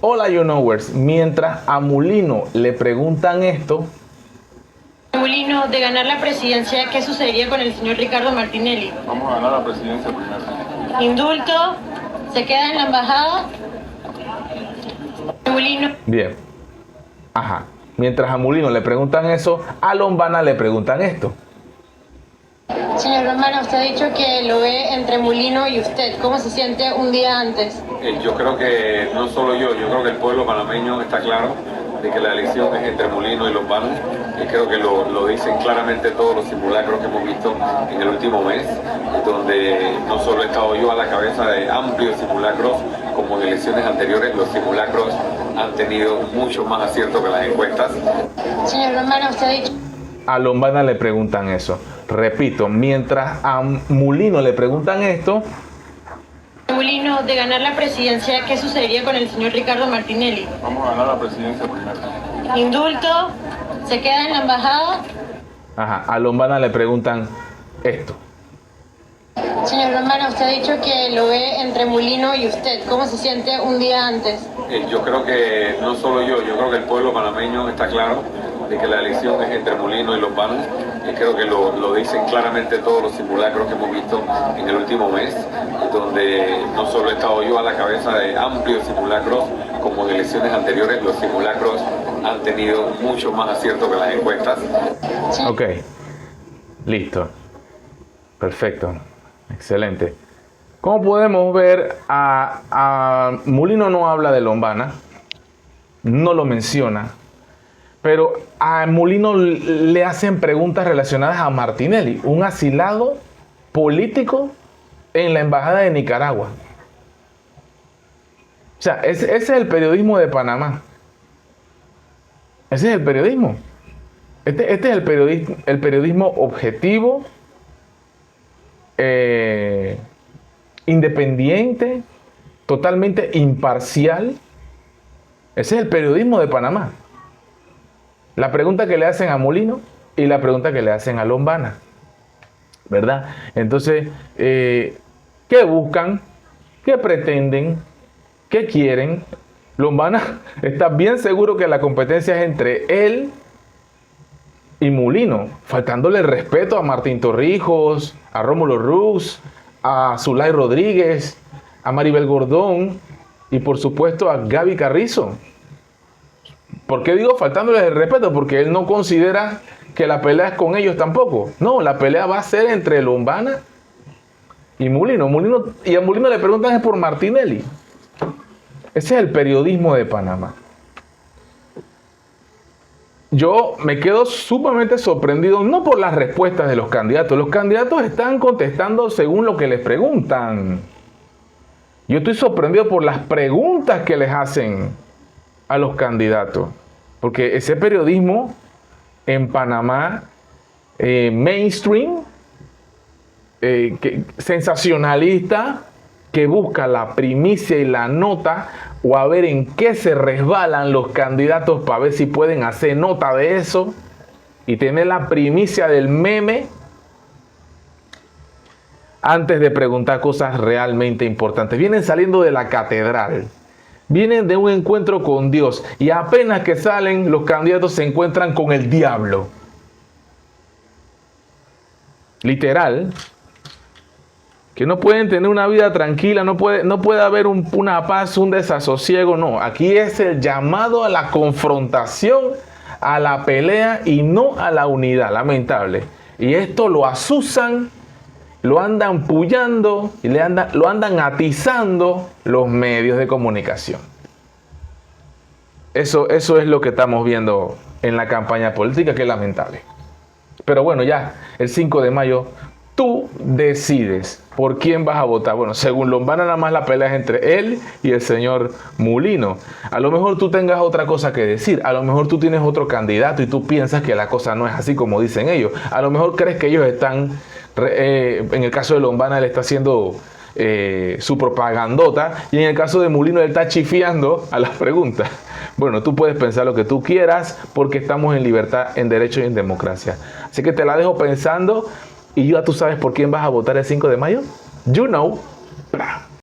Hola, You Knowers. Mientras a Mulino le preguntan esto, Mulino, de ganar la presidencia, ¿qué sucedería con el señor Ricardo Martinelli? Vamos a ganar la presidencia primero. Indulto, se queda en la embajada. Mulino. bien, ajá. Mientras a Mulino le preguntan eso, a Lombana le preguntan esto. Señor Lombana, usted ha dicho que lo ve entre Mulino y usted. ¿Cómo se siente un día antes? Yo creo que no solo yo creo que el pueblo panameño está claro de que la elección es entre Mulino y Lombana. Y creo que lo dicen claramente todos los simulacros que hemos visto en el último mes, donde no solo he estado yo a la cabeza de amplios simulacros, como en elecciones anteriores, los simulacros han tenido mucho más acierto que las encuestas. Señor Lombana, usted ha dicho... A Lombana le preguntan eso. Repito, mientras a Mulino le preguntan esto, Mulino, de ganar la presidencia, ¿qué sucedería con el señor Ricardo Martinelli? Vamos a ganar la presidencia primero. Indulto, se queda en la embajada. ajá, a Lombana le preguntan esto. Señor Lombana, usted ha dicho que lo ve entre Mulino y usted. ¿Cómo se siente un día antes? Yo creo que no solo yo creo que el pueblo panameño está claro de que la elección es entre Mulino y Lombana. Y creo que lo dicen claramente todos los simulacros que hemos visto en el último mes, donde no solo he estado yo a la cabeza de amplios simulacros, como en elecciones anteriores, los simulacros han tenido mucho más acierto que las encuestas. Ok, listo. Perfecto, excelente. Como podemos ver, a Mulino no habla de Lombana, no lo menciona, pero a Mulino le hacen preguntas relacionadas a Martinelli, un asilado político en la embajada de Nicaragua. O sea, ese es el periodismo de Panamá. Ese es el periodismo. Este es el periodismo objetivo, independiente, totalmente imparcial. Ese es el periodismo de Panamá. La pregunta que le hacen a Mulino y la pregunta que le hacen a Lombana, ¿verdad? Entonces, ¿qué buscan? ¿Qué pretenden? ¿Qué quieren? Lombana está bien seguro que la competencia es entre él y Mulino, faltándole el respeto a Martín Torrijos, a Rómulo Rux, a Zulay Rodríguez, a Maribel Gordón y por supuesto a Gaby Carrizo. ¿Por qué digo faltándoles el respeto? Porque él no considera que la pelea es con ellos tampoco. No, la pelea va a ser entre Lombana y Mulino. Y a Mulino le preguntan es por Martinelli. Ese es el periodismo de Panamá. Yo me quedo sumamente sorprendido, no por las respuestas de los candidatos. Los candidatos están contestando según lo que les preguntan. Yo estoy sorprendido por las preguntas que les hacen a los candidatos. Porque ese periodismo en Panamá, mainstream, sensacionalista, que busca la primicia y la nota, o a ver en qué se resbalan los candidatos para ver si pueden hacer nota de eso y tener la primicia del meme antes de preguntar cosas realmente importantes. Vienen saliendo de la catedral, vienen de un encuentro con Dios y apenas que salen los candidatos se encuentran con el diablo. Literal. Que no pueden tener una vida tranquila, no puede haber una paz, un desasosiego, no. Aquí es el llamado a la confrontación, a la pelea y no a la unidad, lamentable. Y esto lo asusan, lo andan pullando y lo andan atizando los medios de comunicación. Eso es lo que estamos viendo en la campaña política, que es lamentable. Pero bueno, ya el 5 de mayo... tú decides por quién vas a votar. Bueno, según Lombana nada más la pelea es entre él y el señor Mulino. A lo mejor tú tengas otra cosa que decir. A lo mejor tú tienes otro candidato y tú piensas que la cosa no es así como dicen ellos. A lo mejor crees que ellos están, en el caso de Lombana él está haciendo su propagandota y en el caso de Mulino él está chifiando a las preguntas. Bueno, tú puedes pensar lo que tú quieras porque estamos en libertad, en derecho y en democracia. Así que te la dejo pensando. Y ya tú sabes por quién vas a votar el 5 de mayo. You know.